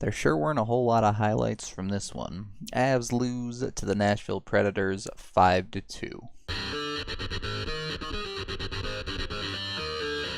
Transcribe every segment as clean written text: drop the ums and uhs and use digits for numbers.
There sure weren't a whole lot of highlights from this one. Avs lose to the Nashville Predators 5-2.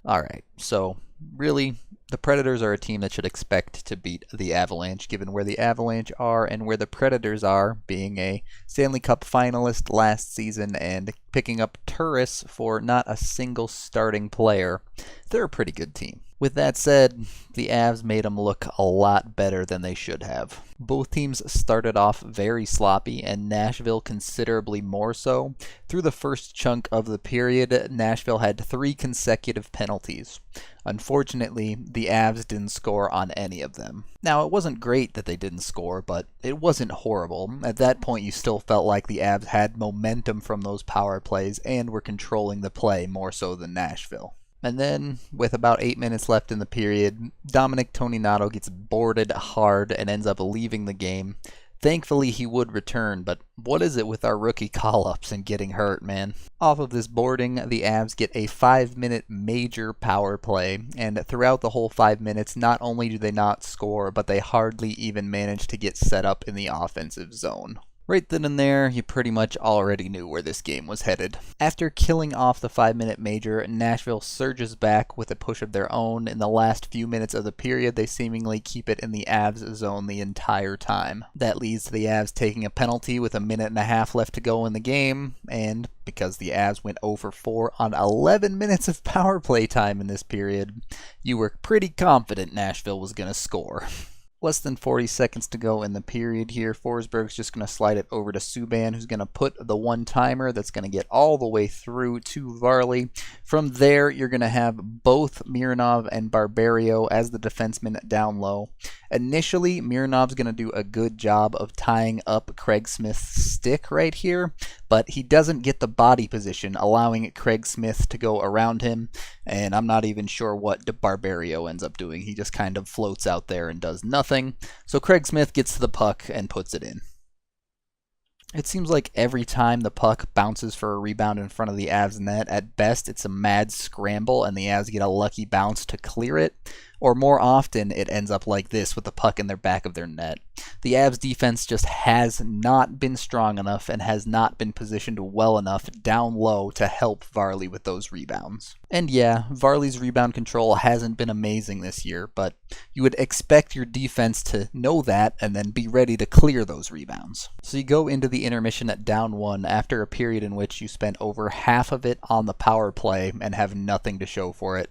Alright, so really, the Predators are a team that should expect to beat the Avalanche, given where the Avalanche are and where the Predators are, being a Stanley Cup finalist last season and picking up Turris for not a single starting player. They're a pretty good team. With that said, the Avs made them look a lot better than they should have. Both teams started off very sloppy, and Nashville considerably more so. Through the first chunk of the period, Nashville had 3 consecutive penalties. Unfortunately, the Avs didn't score on any of them. Now, it wasn't great that they didn't score, but it wasn't horrible. At that point, you still felt like the Avs had momentum from those power plays and were controlling the play more so than Nashville. And then, with about 8 minutes left in the period, Dominic Toninato gets boarded hard and ends up leaving the game. Thankfully, he would return, but what is it with our rookie call-ups and getting hurt, man? Off of this boarding, the Avs get a 5-minute major power play, and throughout the whole 5 minutes, not only do they not score, but they hardly even manage to get set up in the offensive zone. Right then and there, you pretty much already knew where this game was headed. After killing off the 5-minute major, Nashville surges back with a push of their own. In the last few minutes of the period, they seemingly keep it in the Avs zone the entire time. That leads to the Avs taking a penalty with a minute and a half left to go in the game, and because the Avs went 0 for 4 on 11 minutes of power play time in this period, you were pretty confident Nashville was going to score. Less than 40 seconds to go in the period here. Forsberg's just going to slide it over to Subban, who's going to put the one-timer that's going to get all the way through to Varley. From there, you're going to have both Mironov and Barberio as the defensemen down low. Initially, Mironov's going to do a good job of tying up Craig Smith's stick right here, but he doesn't get the body position, allowing Craig Smith to go around him, and I'm not even sure what Barberio ends up doing. He just kind of floats out there and does nothing. So Craig Smith gets to the puck and puts it in. It seems like every time the puck bounces for a rebound in front of the Avs net, at best it's a mad scramble and the Avs get a lucky bounce to clear it, or more often it ends up like this with the puck in their back of their net. The Avs defense just has not been strong enough and has not been positioned well enough down low to help Varley with those rebounds. And yeah, Varley's rebound control hasn't been amazing this year, but you would expect your defense to know that and then be ready to clear those rebounds. So you go into the intermission at down 1 after a period in which you spent over half of it on the power play and have nothing to show for it.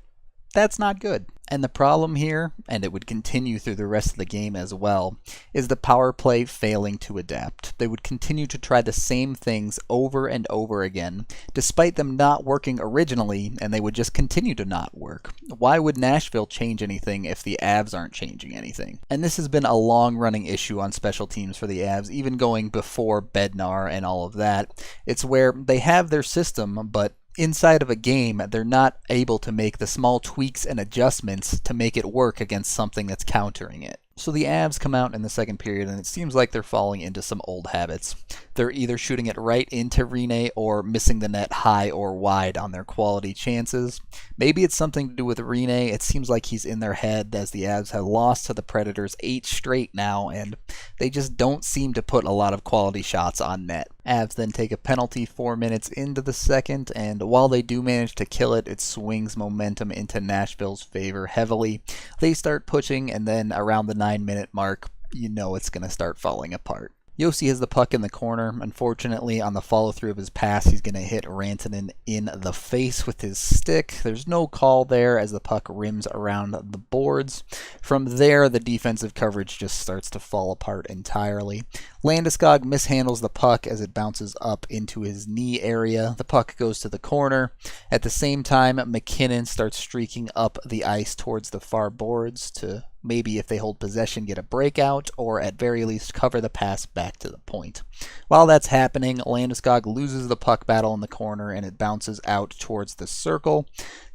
That's not good. And the problem here, and it would continue through the rest of the game as well, is the power play failing to adapt. They would continue to try the same things over and over again, despite them not working originally, and they would just continue to not work. Why would Nashville change anything if the Avs aren't changing anything? And this has been a long-running issue on special teams for the Avs, even going before Bednar and all of that. It's where they have their system, but inside of a game, they're not able to make the small tweaks and adjustments to make it work against something that's countering it. So the Avs come out in the second period, and it seems like they're falling into some old habits. They're either shooting it right into Rinne or missing the net high or wide on their quality chances. Maybe it's something to do with Rinne. It seems like he's in their head, as the Avs have lost to the Predators 8 straight now, and they just don't seem to put a lot of quality shots on net. Avs then take a penalty 4 minutes into the second, and while they do manage to kill it, it swings momentum into Nashville's favor heavily. They start pushing, and then around the 9-minute mark, you know it's going to start falling apart. Josi has the puck in the corner. Unfortunately, on the follow-through of his pass, he's going to hit Rantanen in the face with his stick. There's no call there as the puck rims around the boards. From there, the defensive coverage just starts to fall apart entirely. Landeskog mishandles the puck as it bounces up into his knee area. The puck goes to the corner. At the same time, McKinnon starts streaking up the ice towards the far boards to maybe, if they hold possession, get a breakout, or at very least cover the pass back to the point. While that's happening, Landeskog loses the puck battle in the corner and it bounces out towards the circle.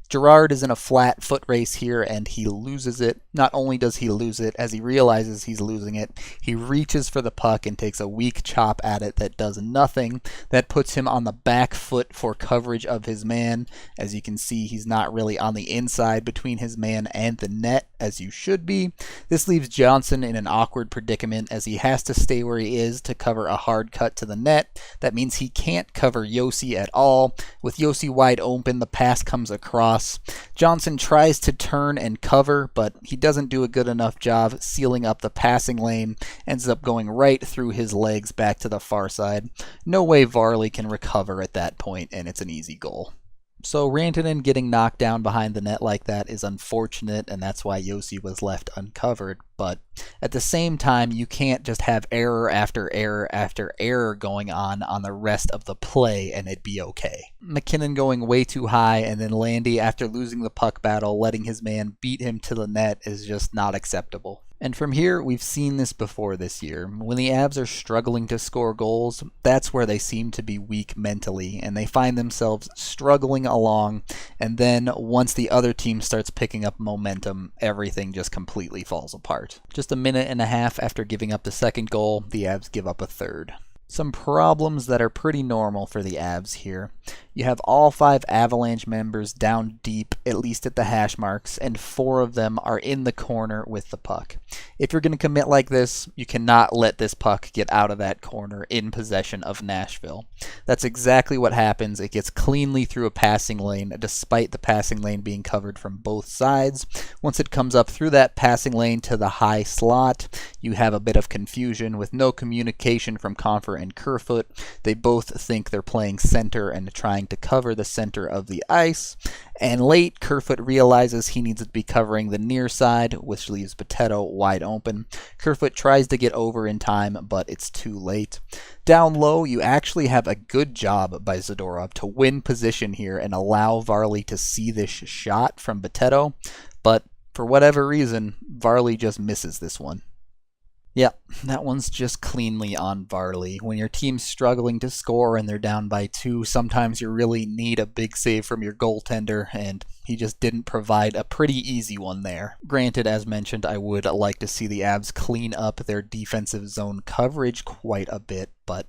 Gerard is in a flat foot race here and he loses it. Not only does he lose it, as he realizes he's losing it, he reaches for the puck and takes a weak chop at it that does nothing. That puts him on the back foot for coverage of his man. As you can see, he's not really on the inside between his man and the net, as you should be. This leaves Johnson in an awkward predicament as he has to stay where he is to cover a hard cut to the net. That means he can't cover Josi at all. With Josi wide open, the pass comes across. Johnson tries to turn and cover, but he doesn't do a good enough job sealing up the passing lane, ends up going right through his legs back to the far side. No way Varley can recover at that point, and it's an easy goal. So Rantanen getting knocked down behind the net like that is unfortunate, and that's why Josi was left uncovered. But at the same time, you can't just have error after error after error going on the rest of the play and it'd be okay. McKinnon going way too high, and then Landy, after losing the puck battle, letting his man beat him to the net is just not acceptable. And from here, we've seen this before this year. When the Avs are struggling to score goals, that's where they seem to be weak mentally, and they find themselves struggling along, and then once the other team starts picking up momentum, everything just completely falls apart. Just a minute and a half after giving up the second goal, the Avs give up a third. Some problems that are pretty normal for the Avs here. You have all 5 Avalanche members down deep, at least at the hash marks, and 4 of them are in the corner with the puck. If you're going to commit like this, you cannot let this puck get out of that corner in possession of Nashville. That's exactly what happens. It gets cleanly through a passing lane, despite the passing lane being covered from both sides. Once it comes up through that passing lane to the high slot, you have a bit of confusion with no communication from Confer and Kerfoot. They both think they're playing center and trying to cover the center of the ice, and late Kerfoot realizes he needs to be covering the near side, which leaves Potato wide open. Kerfoot tries to get over in time, but it's too late. Down low, you actually have a good job by Zadorov to win position here and allow Varley to see this shot from Potato, but for whatever reason, Varley just misses this one. Yeah, that one's just cleanly on Varley. When your team's struggling to score and they're down by 2, sometimes you really need a big save from your goaltender, and he just didn't provide a pretty easy one there. Granted, as mentioned, I would like to see the Avs clean up their defensive zone coverage quite a bit, but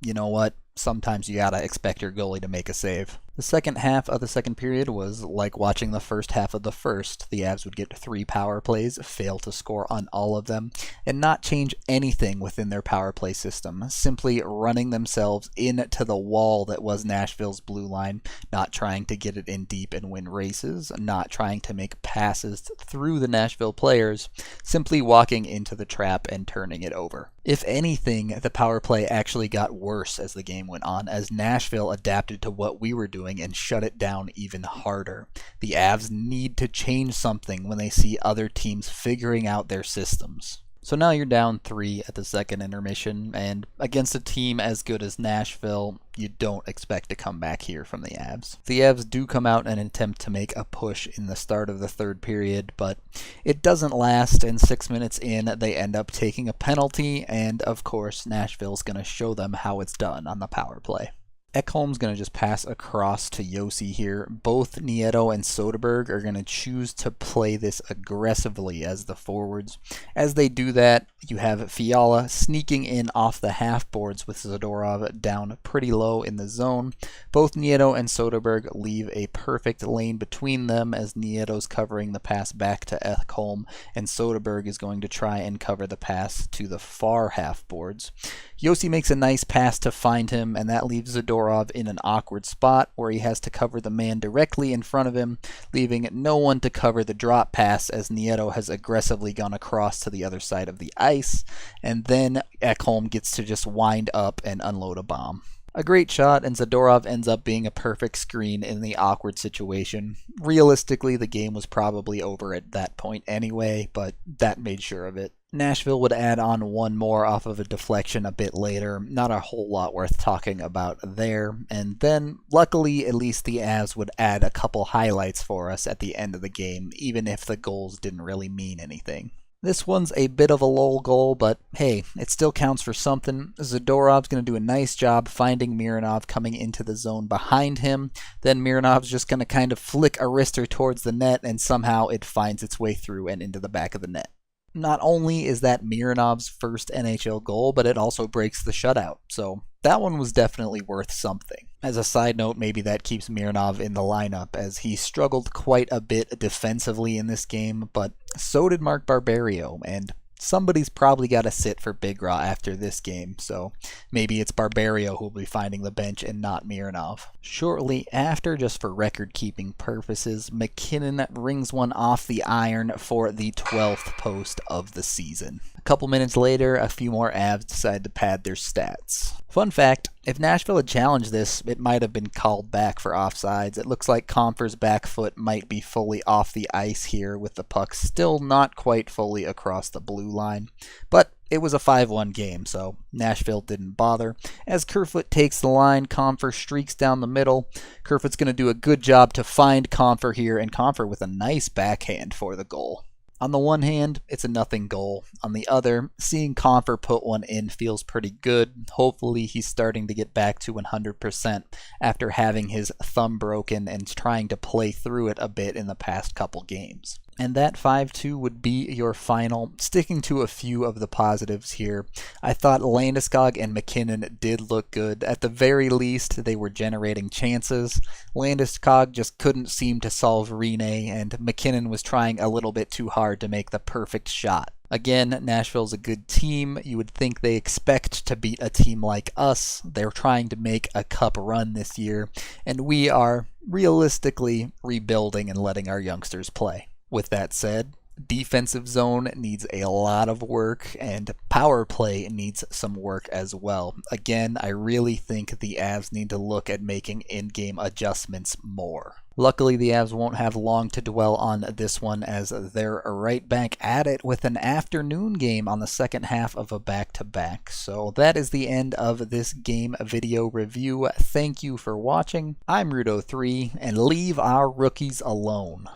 you know what? Sometimes you gotta expect your goalie to make a save. The second half of the second period was like watching the first half of the first. The Avs would get 3 power plays, fail to score on all of them, and not change anything within their power play system, simply running themselves into the wall that was Nashville's blue line, not trying to get it in deep and win races, not trying to make passes through the Nashville players, simply walking into the trap and turning it over. If anything, the power play actually got worse as the game went on, as Nashville adapted to what we were doing and shut it down even harder. The Avs need to change something when they see other teams figuring out their systems. So now you're down 3 at the second intermission, and against a team as good as Nashville, you don't expect to come back here from the Avs. The Avs do come out and attempt to make a push in the start of the third period, but it doesn't last, and 6 minutes in, they end up taking a penalty, and of course, Nashville's going to show them how it's done on the power play. Ekholm's going to just pass across to Josi here. Both Nieto and Soderberg are going to choose to play this aggressively as the forwards. As they do that, you have Fiala sneaking in off the half boards with Zadorov down pretty low in the zone. Both Nieto and Soderberg leave a perfect lane between them as Nieto's covering the pass back to Ekholm, and Soderberg is going to try and cover the pass to the far half boards. Josi makes a nice pass to find him, and that leaves Zadorov in an awkward spot where he has to cover the man directly in front of him, leaving no one to cover the drop pass as Nieto has aggressively gone across to the other side of the ice, and then Ekholm gets to just wind up and unload a bomb. A great shot, and Zadorov ends up being a perfect screen in the awkward situation. Realistically, the game was probably over at that point anyway, but that made sure of it. Nashville would add on one more off of a deflection a bit later, not a whole lot worth talking about there, and then luckily at least the Avs would add a couple highlights for us at the end of the game, even if the goals didn't really mean anything. This one's a bit of a lull goal, but hey, it still counts for something. Zadorov's going to do a nice job finding Mironov coming into the zone behind him. Then Mironov's just going to kind of flick a wrister towards the net, and somehow it finds its way through and into the back of the net. Not only is that Mironov's first NHL goal, but it also breaks the shutout, so that one was definitely worth something. As a side note, maybe that keeps Mironov in the lineup, as he struggled quite a bit defensively in this game, but so did Mark Barberio, and somebody's probably got to sit for Big Raw after this game, so maybe it's Barberio who'll be finding the bench and not Mironov. Shortly after, just for record-keeping purposes, McKinnon rings one off the iron for the 12th post of the season. A couple minutes later, a few more Avs decide to pad their stats. Fun fact, if Nashville had challenged this, it might have been called back for offsides. It looks like Compher's back foot might be fully off the ice here, with the puck still not quite fully across the blue line. But it was a 5-1 game, so Nashville didn't bother. As Kerfoot takes the line, Compher streaks down the middle. Kerfoot's going to do a good job to find Compher here, and Compher with a nice backhand for the goal. On the one hand, it's a nothing goal. On the other, seeing Compher put one in feels pretty good. Hopefully he's starting to get back to 100% after having his thumb broken and trying to play through it a bit in the past couple games. And that 5-2 would be your final. Sticking to a few of the positives here, I thought Landeskog and McKinnon did look good. At the very least, they were generating chances. Landeskog just couldn't seem to solve Rene, and McKinnon was trying a little bit too hard to make the perfect shot. Again, Nashville's a good team. You would think they expect to beat a team like us. They're trying to make a cup run this year, and we are realistically rebuilding and letting our youngsters play. With that said, defensive zone needs a lot of work, and power play needs some work as well. Again, I really think the Avs need to look at making in-game adjustments more. Luckily, the Avs won't have long to dwell on this one, as they're right back at it with an afternoon game on the second half of a back-to-back. So that is the end of this game video review. Thank you for watching. I'm Rudo3, and leave our rookies alone.